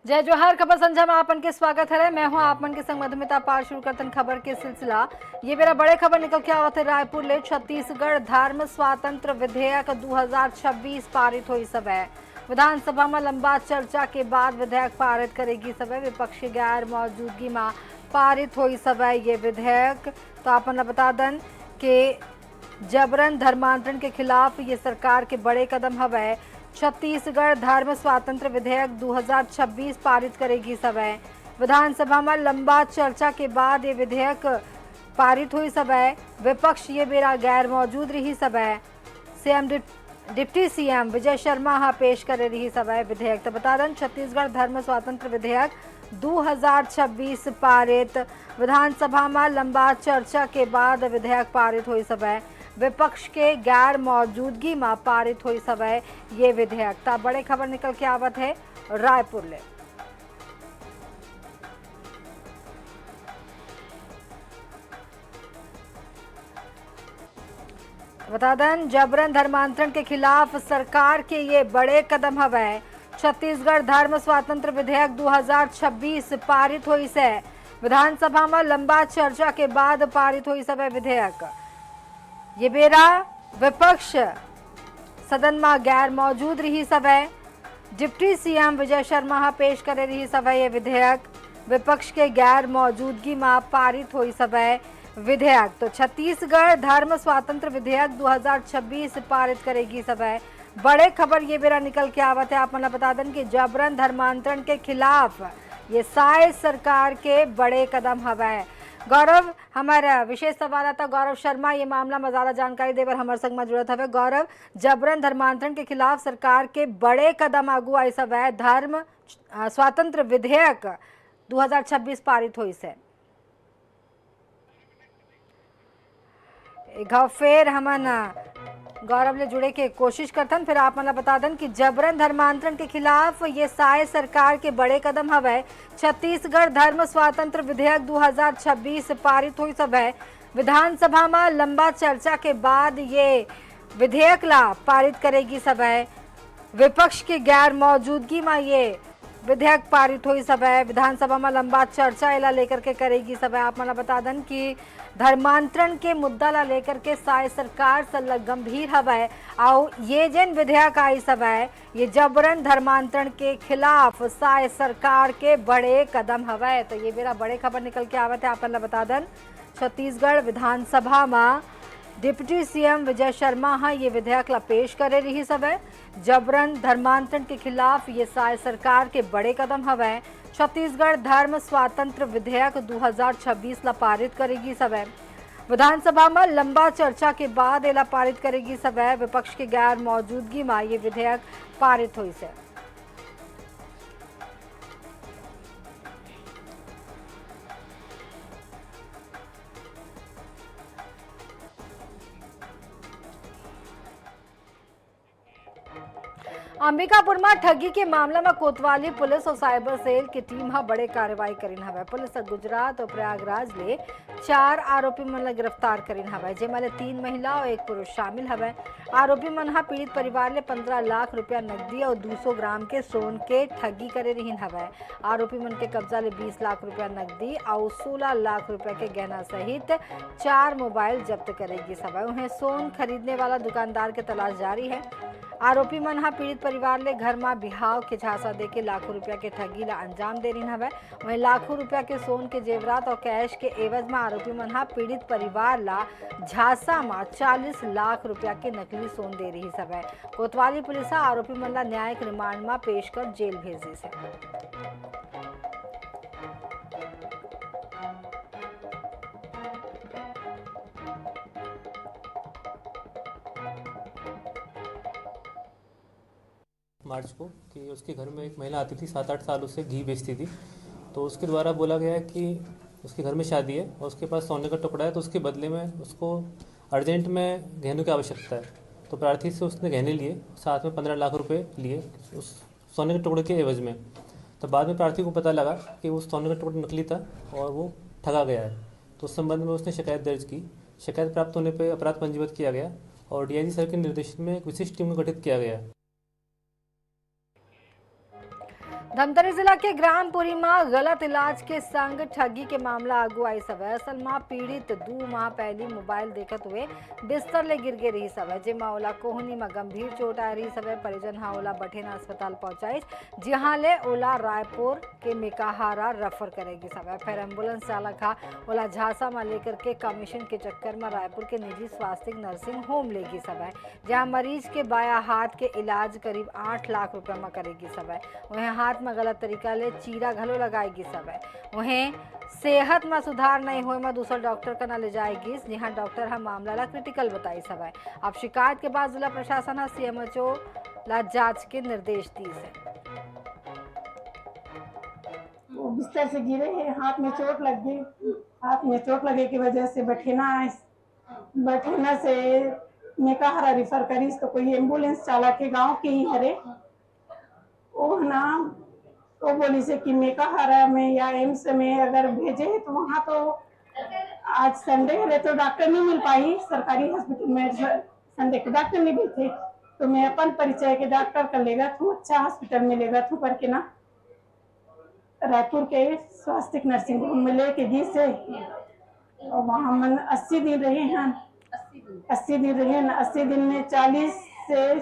जय जोहार। खबर संझा में आपन के स्वागत है। मैं हूं आपन के संग मधुमिता पाल। शुरू करतन खबर के सिलसिला। ये मेरा बड़े खबर निकल के आवत है रायपुर ले। छत्तीसगढ़ धर्म स्वातंत्र विधेयक 2026 पारित हुई समय विधानसभा में लंबा चर्चा के बाद विधेयक पारित करेगी समय विपक्ष की गैर मौजूदगी में पारित हुई समय ये विधेयक। तो आपन बता दन कि जबरन धर्मांतरण के खिलाफ ये सरकार के बड़े कदम हवे। छत्तीसगढ़ धर्म स्वातंत्र विधेयक 2026 पारित करेगी समय विधानसभा में लंबा चर्चा के बाद ये विधेयक पारित हुई समय विपक्ष ये बेरा गैर मौजूद रही समय CM deputy CM Vijay Sharma हाँ पेश करे रही समय विधेयक। तो बता दें छत्तीसगढ़ धर्म स्वातंत्र विधेयक 2026 पारित विधानसभा में लंबा चर्चा के बाद विधेयक पारित हुई समय विपक्ष के गैर मौजूदगी में पारित हुई समय ये विधेयक। ता बड़े खबर निकल के आवत है रायपुर ले। बता दें जबरन धर्मांतरण के खिलाफ सरकार के ये बड़े कदम हवे। छत्तीसगढ़ धर्म स्वातंत्र विधेयक 2026 पारित हुई से विधानसभा में लंबा चर्चा के बाद पारित हुई समय विधेयक। ये बेरा विपक्ष सदन में गैर मौजूद रही समय डिप्टी सीएम विजय शर्मा पेश करे रही समय ये विधेयक विपक्ष के गैर मौजूदगी में पारित हुई समय विधेयक। तो छत्तीसगढ़ धर्म स्वातंत्र विधेयक 2026 पारित करेगी समय बड़े खबर ये बेरा निकल के आवत है। आप मतलब बता दें कि जबरन धर्मांतरण के खिलाफ ये साय सरकार के बड़े कदम हवे। गौरव हमारा विशेष संवाददाता गौरव शर्मा ये मामला में ज्यादा जानकारी देवर हमारे संग में जुड़त हवे। गौरव, जबरन धर्मांतरण के खिलाफ सरकार के बड़े कदम आगू आई सब है धर्म स्वातंत्र विधेयक 2026 पारित हुई से एक फिर हमन गौरव ले जुड़े के कोशिश करतन। फिर आप मतलब बता दें कि जबरन धर्मांतरण के खिलाफ ये साय सरकार के बड़े कदम हवे। छत्तीसगढ़ धर्म स्वातंत्र विधेयक 2026 पारित हुई सब है विधानसभा में लंबा चर्चा के बाद ये विधेयक ला पारित करेगी सब है विपक्ष की गैर मौजूदगी में ये विधेयक पारित हुई सब है विधानसभा में लंबा चर्चा इला लेकर के करेगी सब है। आप मतलब बता दें कि धर्मांतरण के मुद्दा ला लेकर के साय सरकार सल्लग गंभीर हवे और ये जन विधेयक आई सब है ये जबरन धर्मांतरण के खिलाफ साय सरकार के बड़े कदम हवे। तो ये मेरा बड़े खबर निकल के आवत है। आप बता दें छत्तीसगढ़ विधानसभा में डिप्टी सीएम विजय शर्मा हाँ ये विधेयक ला पेश करे रही सब है जबरन धर्मांतरण के खिलाफ ये साय सरकार के बड़े कदम हवे। छत्तीसगढ़ धर्म स्वातंत्र विधेयक 2026 ला पारित करेगी सब है विधानसभा में लंबा चर्चा के बाद इला पारित करेगी सब है विपक्ष की गैर मौजूदगी में ये विधेयक पारित हुई से। अंबिकापुर में ठगी के मामला में कोतवाली पुलिस और साइबर सेल की टीम हा बड़े कार्रवाई करीन हवे। पुलिस गुजरात और प्रयागराज ले 4 आरोपी मन ला गिरफ्तार करीन हवे जेमा ले 3 महिला और 1 पुरुष शामिल हवे। आरोपी मन हा पीड़ित परिवार ले 15 लाख रुपया नकदी और 200 ग्राम के सोन के ठगी करे रहीन हवे। आरोपी मन के कब्जा ले 20 लाख रुपया नकदी और 16 लाख रुपया के गहना सहित 4 मोबाइल जब्त करेगी सब। उन्हें सोन खरीदने वाला दुकानदार के तलाश जारी है। आरोपी मन हा पीड़ित परिवार ले घर में बिहाव के झांसा देके लाखों रुपया के ठगी ला अंजाम दे रही हवे। वहीं लाखों रुपया के सोन के जेवरात और कैश के एवज में आरोपी मन हा पीड़ित परिवार ला झांसा में 40 लाख रुपया के नकली सोन दे रही सब है। कोतवाली पुलिस आरोपी मन ला न्यायिक रिमांड में पेश कर जेल भेज दी से। मार्च को कि उसके घर में एक महिला आती थी 7-8 साल उससे घी बेचती थी। तो उसके द्वारा बोला गया है कि उसके घर में शादी है और उसके पास सोने का टुकड़ा है तो उसके बदले में उसको अर्जेंट में गहनों की आवश्यकता है। तो प्रार्थी से उसने गहने लिए, साथ में 15 लाख रुपए लिए उस सोने के टुकड़े के एवज में। तो बाद में प्रार्थी को पता लगा कि उस सोने का टुकड़ा नकली था और वो ठगा गया है। तो उस संबंध में उसने शिकायत दर्ज की। शिकायत प्राप्त होने पर अपराध पंजीबद्ध किया गया और डीआईजी सर के निर्देशन में एक विशेष टीम को गठित किया गया। धमतरी जिला के ग्रामपुरी में गलत इलाज के संग ठगी के मामला आगू आई सवै। असल में पीड़ित 2 माह पहली मोबाइल देखत हुए बिस्तर ले गिर गे रही सवै, जेमा ओला कोहनी में गंभीर चोट आ रही सवै। परिजन हा ओला बठेना अस्पताल पहुंचाई, जहां ले ओला रायपुर के मेकाहारा रेफर करेगी सवै। फिर एम्बुलेंस चालक हा ओला झांसा में लेकर के कमीशन के चक्कर में रायपुर के निजी स्वास्थ्य नर्सिंग होम लेगी सवै, जहां मरीज के बाया हाथ के इलाज करीब 8 लाख रुपए में करेगी सवै। वहीं हाथ में गलत तरीका ले चीरा घलो लगाएगी सवै। वहीं सेहत में सुधार नहीं होए में दूसरा डॉक्टर का न ले जाएगी, जहां डॉक्टर हा मामला ला क्रिटिकल बताई सवै। अब शिकायत के बाद जिला प्रशासन हा सीएमएचओ ला जांच के निर्देश दी से। वो बिस्तर से गिरे हैं, हाथ में चोट लग गई। हाथ में चोट लगे की वजह से बठेना से मेकाहारा रिफर करी। तो कोई एम्बुलेंस चालक है गांव के ही हरे, वो ना वो बोली से कि मेकाहारा में या एम्स में अगर भेजे तो वहाँ तो आज संडे है तो डॉक्टर नहीं मिल पाई। सरकारी हॉस्पिटल में संडे को डॉक्टर नहीं बैठे, तो मैं अपन परिचय के डॉक्टर कर लेगा तू अच्छा हॉस्पिटल में लेगा तू करके ना रायपुर के स्वास्थ्य नर्सिंग होम में लेके दी से। और वहाँ मन 80 दिन रहे हैं। 80 दिन रहे हैं। 80 दिन में 40 से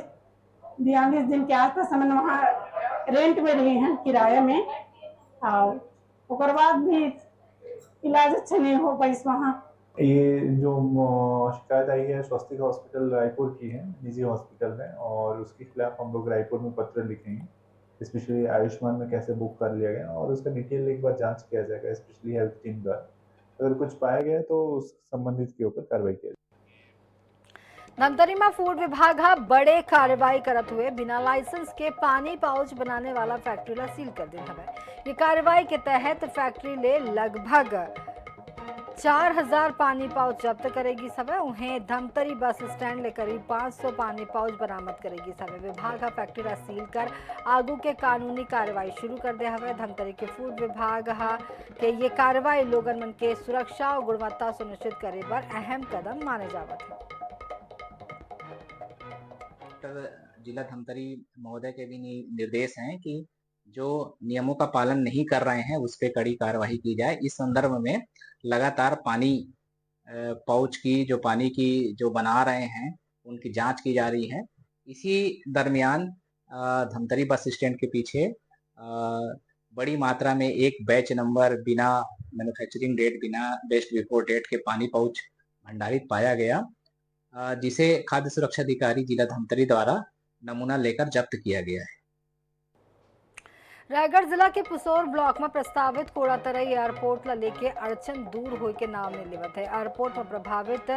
42 दिन के आसपास हम वहाँ रेंट में रहे हैं, किराए में। और बाद भी इलाज अच्छा नहीं हो पाई वहाँ। ये जो शिकायत आई है स्वस्तिक हॉस्पिटल रायपुर की है, निजी हॉस्पिटल में, और उसके खिलाफ हम लोग रायपुर में पत्र लिखेंगे, स्पेशली आयुष्मान में कैसे बुक कर लिया गया और उसका डिटेल एक बार जांच किया जाएगा, स्पेशली हेल्थ टीम द्वारा। अगर कुछ पाया गया तो उस संबंधित के ऊपर कार्रवाई की जाएगी। धमतरी में फूड विभाग हा बड़े कार्रवाई करत हुए बिना लाइसेंस के पानी पाउच बनाने वाला फैक्ट्री ला सील कर दिन हवे। ये कार्रवाई के तहत फैक्ट्री ले लगभग 4000 पानी पाउच जब्त करेगी सवै। उन्हें धमतरी बस स्टैंड ले करीब 500 पानी पाउच बरामद करेगी सवै। विभाग हा फैक्ट्री ला सील कर आगू के कानूनी कार्रवाई शुरू कर दे हवे। धमतरी के फूड विभाग हा के ये कार्रवाई लोगन मन के सुरक्षा और गुणवत्ता सुनिश्चित करे बर अहम कदम माने जावत है। जिला धमतरी महोदय के भी निर्देश हैं कि जो नियमों का पालन नहीं कर रहे हैं उस पर कड़ी कार्रवाई की जाए। इस संदर्भ में लगातार पानी पाउच की जो पानी की जो बना रहे हैं उनकी जांच की जा रही है। इसी दरमियान धमतरी बस स्टैंड के पीछे बड़ी मात्रा में एक बैच नंबर बिना मैन्युफैक्चरिंग डेट, बिना बेस्ट बिफोर डेट के पानी पाउच भंडारित पाया गया, जिसे खाद्य सुरक्षा अधिकारी जिला धमतरी द्वारा नमूना लेकर जब्त किया गया है। रायगढ़ जिला के पुसौर ब्लॉक में प्रस्तावित कोड़ातरई एयरपोर्ट ला लेके अड़चन दूर होए के नाम नहीं लेवत है। एयरपोर्ट में प्रभावित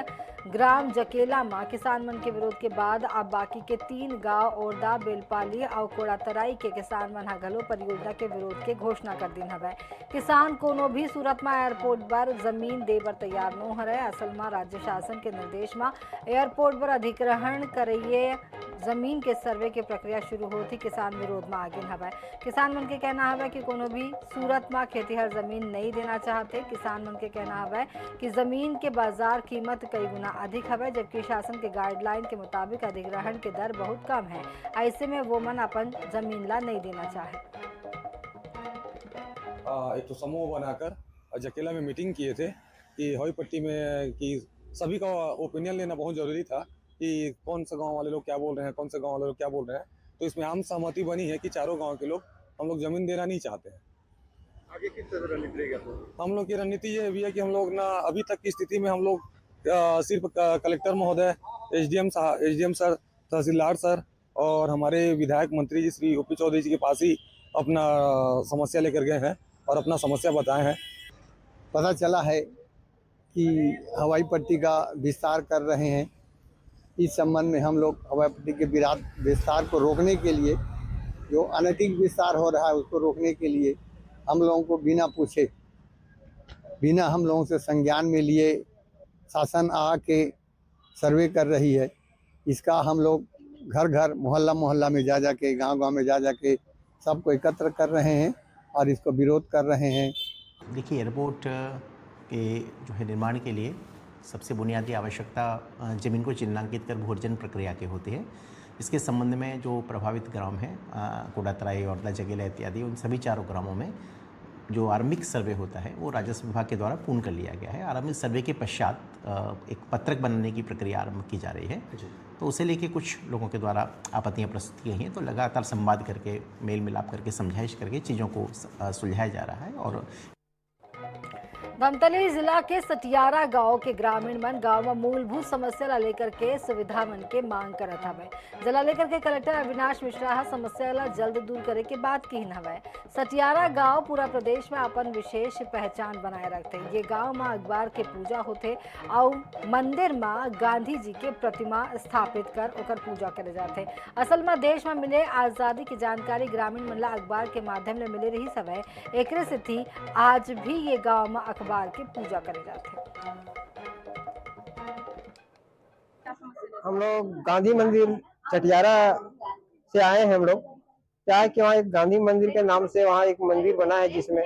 ग्राम जकेला में किसान मन के विरोध के बाद अब बाकी के 3 गांव ओरदा, बेलपाली और कोड़ातराई के किसान मन घलो परियोजना के विरोध के घोषणा कर दिन हवे। किसान कोनो भी सूरत में एयरपोर्ट पर जमीन दे बर तैयार न हरे। असल में राज्य शासन के निर्देश में एयरपोर्ट पर अधिग्रहण करिए जमीन के सर्वे के प्रक्रिया शुरू होती किसान विरोध में आगे हवे। किसान मन के कहना है कि कोनो भी सूरत में खेतीहर जमीन नहीं देना चाहते। किसान मन के कहना है कि जमीन के बाजार कीमत कई गुना अधिक है, जबकि शासन के गाइडलाइन के मुताबिक अधिग्रहण के दर बहुत कम है। ऐसे में वो मन अपन जमीन ला नहीं देना चाहे। एक तो समूह बनाकर जकेला में मीटिंग किए थे कि हवाई पट्टी में कि सभी का ओपिनियन लेना बहुत जरूरी था कि कौन सा गांव वाले लोग क्या बोल रहे हैं, कौन से गांव वाले लोग क्या बोल रहे हैं। तो इसमें आम सहमति बनी है कि चारों गांव के लोग हम लोग जमीन देना नहीं चाहते हैं। आगे किस तरह रणनीति रहेगा? हम लोग की रणनीति ये भी है कि हम लोग ना अभी तक की स्थिति में हम लोग सिर्फ कलेक्टर महोदय, एसडीएम सर, तहसीलदार सर और हमारे विधायक मंत्री जी श्री ओपी चौधरी जी के पास ही अपना समस्या लेकर गए हैं और अपना समस्या बताए हैं। पता चला है कि हवाई पट्टी का विस्तार कर रहे हैं। इस संबंध में हम लोग हवाई पट्टी के विस्तार को रोकने के लिए, जो अनैतिक विस्तार हो रहा है उसको रोकने के लिए हम लोगों को बिना पूछे, बिना हम लोगों से संज्ञान में लिए शासन आके सर्वे कर रही है। इसका हम लोग घर घर, मोहल्ला मोहल्ला में जा के, गांव गांव में जा के सबको एकत्र कर रहे हैं और इसको विरोध कर रहे हैं। देखिए, एयरपोर्ट के जो है निर्माण के लिए सबसे बुनियादी आवश्यकता ज़मीन को चिन्हांकित कर भू अर्जन प्रक्रिया के होते हैं। इसके संबंध में जो प्रभावित ग्राम हैं कोडातराई और जगेला इत्यादि, उन सभी चारों ग्रामों में जो आरंभिक सर्वे होता है वो राजस्व विभाग के द्वारा पूर्ण कर लिया गया है। आरंभिक सर्वे के पश्चात एक पत्रक बनाने की प्रक्रिया आरंभ की जा रही है। तो उसे लेके कुछ लोगों के द्वारा आपत्तियां प्रस्तुत की गई हैं, तो लगातार संवाद करके, मेल मिलाप करके, समझाइश करके चीज़ों को सुलझाया जा रहा है। और धमतरी जिला के सटियारा गांव के ग्रामीण मन गांव में मूलभूत समस्या ला लेकर के सुविधा मन के मांग करत हवे। जिला लेकर के कलेक्टर अविनाश मिश्रा हा समस्या ला जल्द दूर करे के बात कही हवे। सटियारा गांव पूरा प्रदेश में अपन विशेष पहचान बनाए रखते। ये गांव में अखबार के पूजा होते और मंदिर में गांधी जी के प्रतिमा स्थापित कर ओकर पूजा करे जाते। असल में देश में मिले आजादी की जानकारी ग्रामीण मन ला अखबार के माध्यम ले मिले रही सवे। एकरे स्थिति आज भी ये गांव में अखबार की पूजा करे जाते। हम लोग गांधी मंदिर चटियारा से आए हैं। हम लोग क्या है कि वहाँ एक गांधी मंदिर के नाम से वहाँ एक मंदिर बना है जिसमें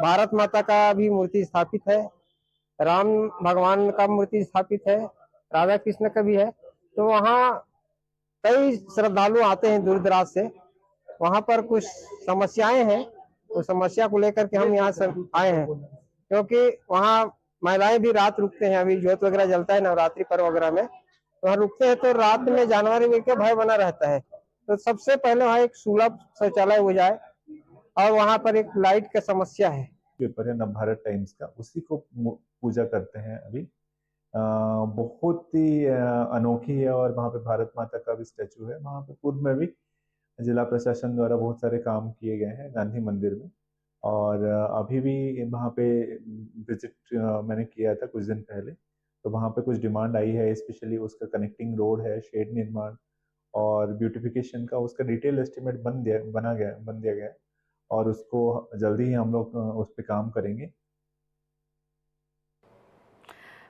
भारत माता का भी मूर्ति स्थापित है, राम भगवान का मूर्ति स्थापित है, राधा कृष्ण का भी है। तो वहाँ कई श्रद्धालु आते हैं दूर दराज से। वहाँ पर कुछ समस्याएं हैं, उस समस्या को लेकर के हम यहाँ से आए हैं, क्योंकि वहाँ महिलाएं भी रात रुकते हैं। अभी ज्योत वगैरह जलता है नवरात्रि पर्व वगैरह में, वहाँ रुकते हैं तो रात में जानवर के भय बना रहता है। तो सबसे पहले वहाँ एक सुलभ शौचालय हो जाए, और वहाँ पर एक लाइट का समस्या है। पेपर है नवभारत टाइम्स का, उसी को पूजा करते हैं अभी। बहुत ही अनोखी है, और वहाँ पे भारत माता का भी स्टैचू है। वहाँ पे पूर्व में भी जिला प्रशासन द्वारा बहुत सारे काम किए गए हैं गांधी मंदिर में, और अभी भी वहाँ पे विजिट मैंने किया था कुछ दिन पहले। तो वहाँ पे कुछ डिमांड आई है, स्पेशली उसका कनेक्टिंग रोड है, शेड निर्माण और ब्यूटिफिकेशन का उसका डिटेल एस्टिमेट बन दिया गया, और उसको जल्दी ही हम लोग उस पर काम करेंगे।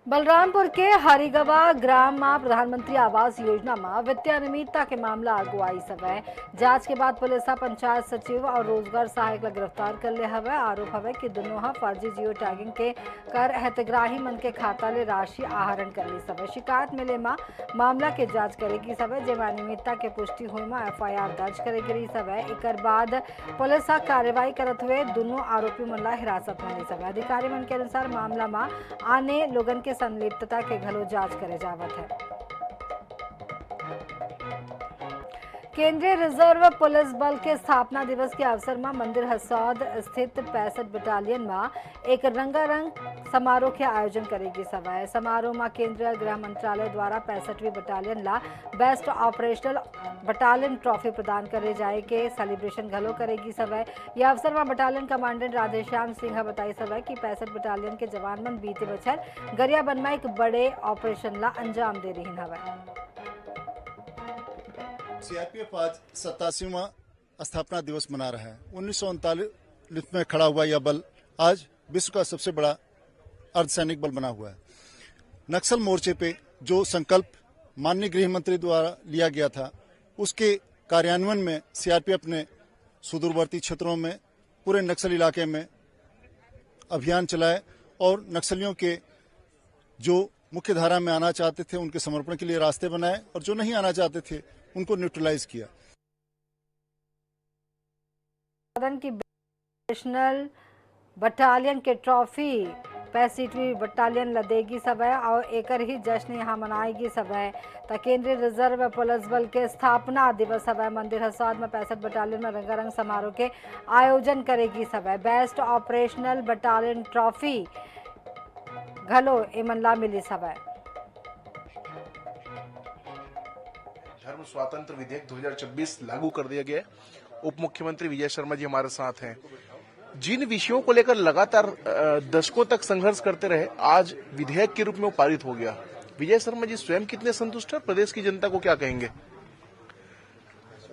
बलरामपुर के हरिगवा ग्राम में प्रधानमंत्री आवास योजना में वित्तीय अनियमितता के मामला अगुवाई समय जांच के बाद पुलिस पंचायत सचिव और रोजगार सहायक ला गिरफ्तार कर ले हवे। आरोप हवे कि दोनों फर्जी जियो टैगिंग के कर हितग्राही मन के खाता ले राशि आहरण कर ली सवे। शिकायत मिले में मामला के जांच करेगी सवे, जेमा अनियमितता के पुष्टि हुई में FIR दर्ज करेगी रही सवे। एकर बाद पुलिस कार्रवाई करत हुए दोनों आरोपी मन ला हिरासत में ली सवे। अधिकारी मन के अनुसार मामला में आने लोगन के संलिप्तता के घलो जांच करे जावत है। केंद्रीय रिजर्व पुलिस बल के स्थापना दिवस के अवसर में मंदिर हसौद स्थित 65 बटालियन में एक रंगारंग समारोह के आयोजन करेगी सवाए। समारोह में केंद्रीय गृह मंत्रालय द्वारा 65वीं बटालियन ला बेस्ट ऑपरेशनल बटालियन ट्रॉफी प्रदान करे जाए के सेलिब्रेशन घलो करेगी सवाए। यह अवसर में बटालियन कमांडेंट राधेश्याम सिंह बताई सवाए कि 65 बटालियन के जवान मन बीते बछर गरियाबंद में एक बड़े ऑपरेशन ला अंजाम दे रही हवे। सीआरपीएफ आज 87वां स्थापना दिवस मना रहा है। 1939 में खड़ा हुआ यह बल आज विश्व का सबसे बड़ा अर्धसैनिक बल बना हुआ है। नक्सल मोर्चे पे जो संकल्प माननीय गृह मंत्री द्वारा लिया गया था, उसके कार्यान्वयन में सीआरपीएफ ने सुदूरवर्ती क्षेत्रों में पूरे नक्सल इलाके में अभियान चलाए और नक्सलियों के जो मुख्य धारा में आना चाहते थे उनके समर्पण के लिए रास्ते बनाए, और जो नहीं आना चाहते थे उनको न्यूट्रलाइज किया। की नेशनल बटालियन के ट्रॉफी 65वीं बटालियन लदेगी सभा और एकर ही जश्न यहाँ मनाएगी सभा। तो केंद्रीय रिजर्व पुलिस बल के स्थापना दिवस सभा मंदिर हसौद में 65 बटालियन में रंगारंग समारोह के आयोजन करेगी सभा। बेस्ट ऑपरेशनल बटालियन ट्रॉफी घलो एमनला मिली सभा। धर्म स्वातंत्र विधेयक 2024 लागू कर दिया गया है। उप मुख्यमंत्री विजय शर्मा जी हमारे साथ हैं। जिन विषयों को लेकर लगातार दशकों तक संघर्ष करते रहे, आज विधेयक के रूप में वो पारित हो गया। विजय शर्मा जी स्वयं कितने संतुष्ट हैं, प्रदेश की जनता को क्या कहेंगे?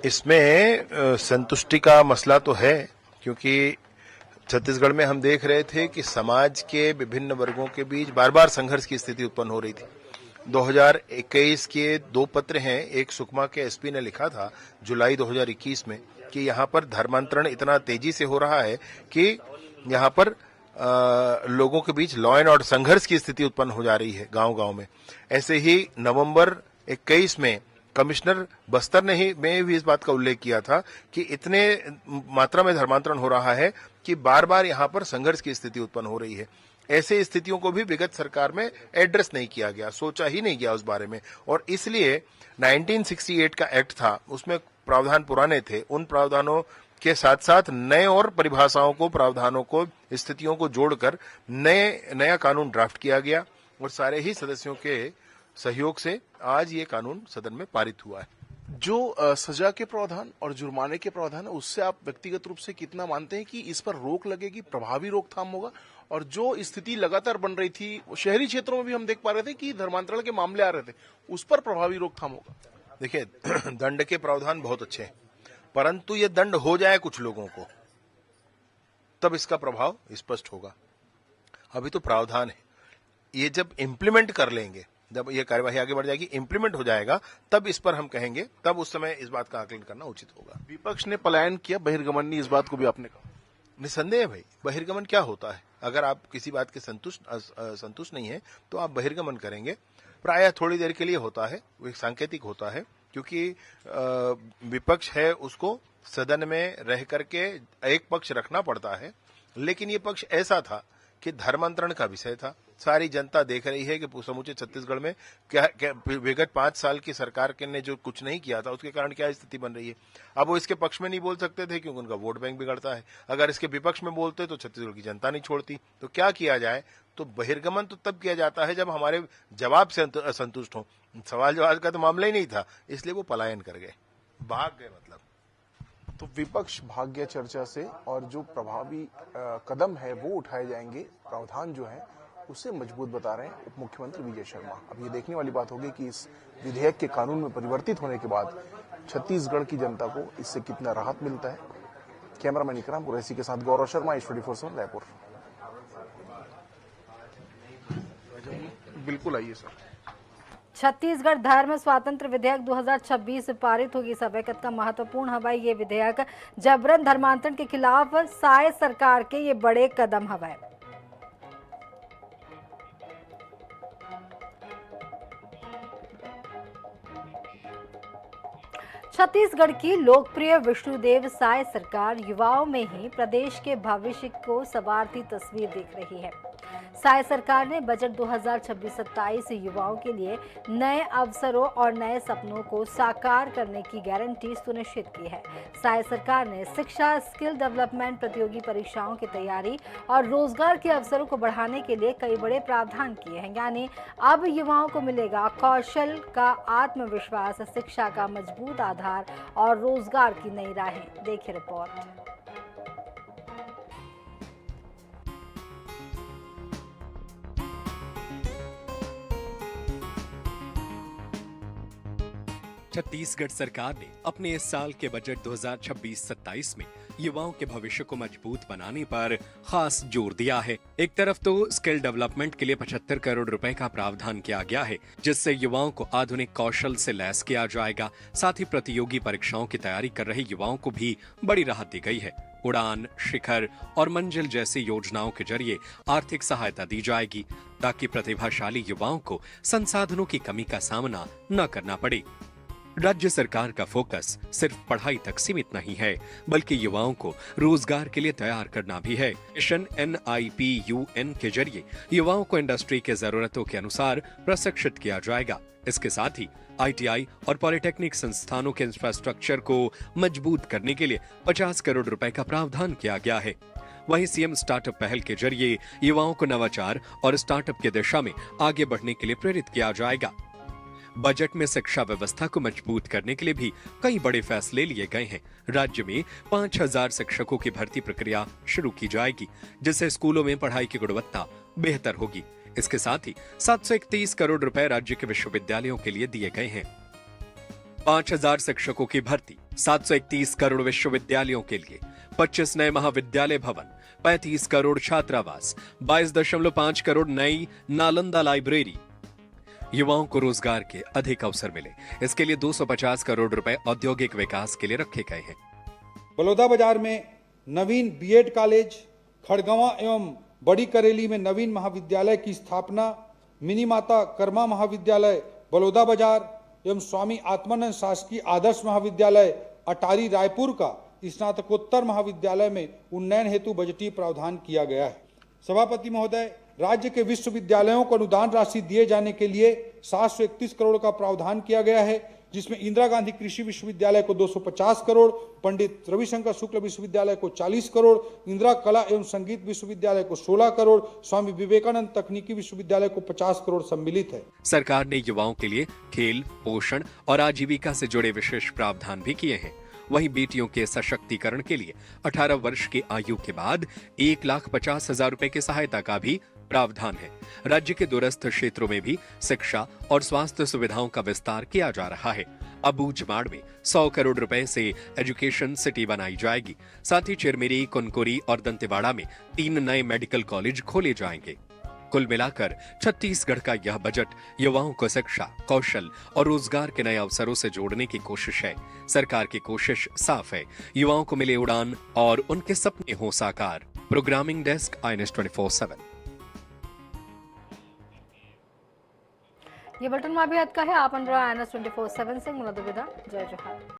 इसमें संतुष्टि का मसला तो है, क्योंकि छत्तीसगढ़ में हम देख रहे थे कि समाज के विभिन्न वर्गों के बीच बार बार संघर्ष की स्थिति उत्पन्न हो रही थी। 2021 के 2 पत्र हैं। एक सुकमा के एसपी ने लिखा था जुलाई 2021 में कि यहाँ पर धर्मांतरण इतना तेजी से हो रहा है कि यहाँ पर लोगों के बीच लॉ एंड ऑर्डर संघर्ष की स्थिति उत्पन्न हो जा रही है गांव-गांव में। ऐसे ही नवंबर 21 में कमिश्नर बस्तर ने भी इस बात का उल्लेख किया था कि इतने मात्रा में धर्मांतरण हो रहा है कि बार बार यहाँ पर संघर्ष की स्थिति उत्पन्न हो रही है। ऐसे स्थितियों को भी विगत सरकार में एड्रेस नहीं किया गया, सोचा ही नहीं गया उस बारे में, और इसलिए 1968 का एक्ट था, उसमें प्रावधान पुराने थे, उन प्रावधानों के साथ साथ नए और परिभाषाओं को, प्रावधानों को, स्थितियों को जोड़कर नया कानून ड्राफ्ट किया गया और सारे ही सदस्यों के सहयोग से आज ये कानून सदन में पारित हुआ है। जो सजा के प्रावधान और जुर्माने के प्रावधान है, उससे आप व्यक्तिगत रूप से कितना मानते हैं कि इस पर रोक लगेगी, प्रभावी रोकथाम होगा? और जो स्थिति लगातार बन रही थी, शहरी क्षेत्रों में भी हम देख पा रहे थे कि धर्मांतरण के मामले आ रहे थे, उस पर प्रभावी रोकथाम होगा? देखिए, दंड के प्रावधान बहुत अच्छे हैं, परंतु ये दंड हो जाए कुछ लोगों को, तब इसका प्रभाव स्पष्ट होगा। अभी तो प्रावधान है, ये जब इम्प्लीमेंट कर लेंगे, जब ये कार्यवाही आगे बढ़ जाएगी, इम्प्लीमेंट हो जाएगा, तब इस पर हम कहेंगे, तब उस समय इस बात का आकलन करना उचित होगा। विपक्ष ने पलायन किया, बहिर्गमन नहीं, इस बात को भी आपने कहा। निसंदेह है भाई, बहिर्गमन क्या होता है? अगर आप किसी बात के संतुष्ट नहीं है तो आप बहिर्गमन करेंगे। प्रायः थोड़ी देर के लिए होता है, वो एक सांकेतिक होता है, क्योंकि विपक्ष है, उसको सदन में रह करके एक पक्ष रखना पड़ता है। लेकिन ये पक्ष ऐसा था कि धर्मांतरण का विषय था। सारी जनता देख रही है कि समूचे छत्तीसगढ़ में क्या विगत 5 साल की सरकार के ने जो कुछ नहीं किया था, उसके कारण क्या स्थिति बन रही है। अब वो इसके पक्ष में नहीं बोल सकते थे क्योंकि उनका वोट बैंक बिगड़ता है। अगर इसके विपक्ष में बोलते तो छत्तीसगढ़ की जनता नहीं छोड़ती। तो क्या किया जाए? तो बहिर्गमन तो तब किया जाता है जब हमारे जवाब से असंतुष्ट हो। सवाल जवाब का तो मामला ही नहीं था, इसलिए वो पलायन कर गए, भाग गए। मतलब तो विपक्ष भाग गया चर्चा से, और जो प्रभावी कदम है वो उठाए जाएंगे, प्रावधान जो है उसे मजबूत बता रहे हैं उप मुख्यमंत्री विजय शर्मा। अब ये देखने वाली बात होगी कि इस विधेयक के कानून में परिवर्तित होने के बाद छत्तीसगढ़ की जनता को इससे कितना राहत मिलता है। कैमरामैन इकराम कुरैशी के साथ गौरव शर्मा, H 24/7 रायपुर। बिल्कुल आइए सर। छत्तीसगढ़ धर्म स्वातंत्र विधेयक 2026 पारित होगी। इस अवैकत का महत्वपूर्ण हवाई ये विधेयक जबरन धर्मांतरण के खिलाफ साय सरकार के ये बड़े कदम हवाए। छत्तीसगढ़ की लोकप्रिय विष्णुदेव साय सरकार युवाओं में ही प्रदेश के भविष्य को संवारती तस्वीर देख रही है। साय सरकार ने बजट 2026-27 युवाओं के लिए नए अवसरों और नए सपनों को साकार करने की गारंटी सुनिश्चित की है। साय सरकार ने शिक्षा, स्किल डेवलपमेंट, प्रतियोगी परीक्षाओं की तैयारी और रोजगार के अवसरों को बढ़ाने के लिए कई बड़े प्रावधान किए हैं। यानी अब युवाओं को मिलेगा कौशल का आत्मविश्वास, शिक्षा का मजबूत आधार और रोजगार की नई राहें। देखिए रिपोर्ट। छत्तीसगढ़ सरकार ने अपने इस साल के बजट 2026-27 में युवाओं के भविष्य को मजबूत बनाने पर खास जोर दिया है। एक तरफ तो स्किल डेवलपमेंट के लिए 75 करोड़ रुपए का प्रावधान किया गया है, जिससे युवाओं को आधुनिक कौशल से लैस किया जाएगा। साथ ही प्रतियोगी परीक्षाओं की तैयारी कर रहे युवाओं को भी बड़ी राहत दी गई है। उड़ान, शिखर और मंजिल जैसी योजनाओं के जरिए आर्थिक सहायता दी जाएगी, ताकि प्रतिभाशाली युवाओं को संसाधनों की कमी का सामना न करना पड़े। राज्य सरकार का फोकस सिर्फ पढ़ाई तक सीमित नहीं है, बल्कि युवाओं को रोजगार के लिए तैयार करना भी है। मिशन NIPUN के जरिए युवाओं को इंडस्ट्री के जरूरतों के अनुसार प्रशिक्षित किया जाएगा। इसके साथ ही ITI और पॉलिटेक्निक संस्थानों के इंफ्रास्ट्रक्चर को मजबूत करने के लिए 50 करोड़ रुपए का प्रावधान किया गया है। वहीं सीएम स्टार्टअप पहल के जरिए युवाओं को नवाचार और स्टार्टअप की दिशा में आगे बढ़ने के लिए प्रेरित किया जाएगा। बजट में शिक्षा व्यवस्था को मजबूत करने के लिए भी कई बड़े फैसले लिए गए हैं। राज्य में 5000 शिक्षकों की भर्ती प्रक्रिया शुरू की जाएगी, जिससे स्कूलों में पढ़ाई की गुणवत्ता बेहतर होगी। इसके साथ ही 731 करोड़ रुपए राज्य के विश्वविद्यालयों के लिए दिए गए हैं। 5000 शिक्षकों की भर्ती, 731 करोड़ विश्वविद्यालयों के लिए, 25 नए महाविद्यालय भवन, 35 करोड़ छात्रावास, 22.5 करोड़ नई नालंदा लाइब्रेरी। युवाओं को रोजगार के अधिक अवसर मिले, इसके लिए 250 करोड़ रुपए औद्योगिक विकास के लिए रखे गए हैं। बलौदाबाजार में नवीन बीएड कॉलेज, खड़गवां एवं बड़ी करेली में नवीन महाविद्यालय की स्थापना, मिनी माता कर्मा महाविद्यालय बलौदाबाजार, एवं स्वामी आत्मानंद शासकीय आदर्श महाविद्यालय अटारी रायपुर का स्नातकोत्तर महाविद्यालय में उन्नयन हेतु बजटीय प्रावधान किया गया है। सभापति महोदय, राज्य के विश्वविद्यालयों को अनुदान राशि दिए जाने के लिए 731 करोड़ का प्रावधान किया गया है, जिसमें इंदिरा गांधी कृषि विश्वविद्यालय को 250 करोड़, पंडित रविशंकर शुक्ल विश्वविद्यालय को 40 करोड़, इंदिरा कला एवं संगीत विश्वविद्यालय को 16 करोड़, स्वामी विवेकानंद तकनीकी विश्वविद्यालय को 50 करोड़ सम्मिलित है। सरकार ने युवाओं के लिए खेल, पोषण और आजीविका से जुड़े विशेष प्रावधान भी किए हैं। वहीं बेटियों के सशक्तिकरण के लिए 18 वर्ष की आयु के बाद 1,50,000 रुपए की सहायता का भी प्रावधान है। राज्य के दूरस्थ क्षेत्रों में भी शिक्षा और स्वास्थ्य सुविधाओं का विस्तार किया जा रहा है। अब ऊंचमाड़ में 100 करोड़ रुपए से एजुकेशन सिटी बनाई जाएगी। साथ ही चिरमिरी, कुनकुरी और दंतेवाड़ा में 3 नए मेडिकल कॉलेज खोले जाएंगे। कुल मिलाकर छत्तीसगढ़ का यह बजट युवाओं को शिक्षा, कौशल और रोजगार के नए अवसरों से जोड़ने की कोशिश है। सरकार की कोशिश साफ है, युवाओं को मिले उड़ान और उनके सपने हो साकार। Programming desk, INS 24/7। ये बुलेटिन में अभी का है। आप INS 24/7 से मुला दुविधा। जय जोहार।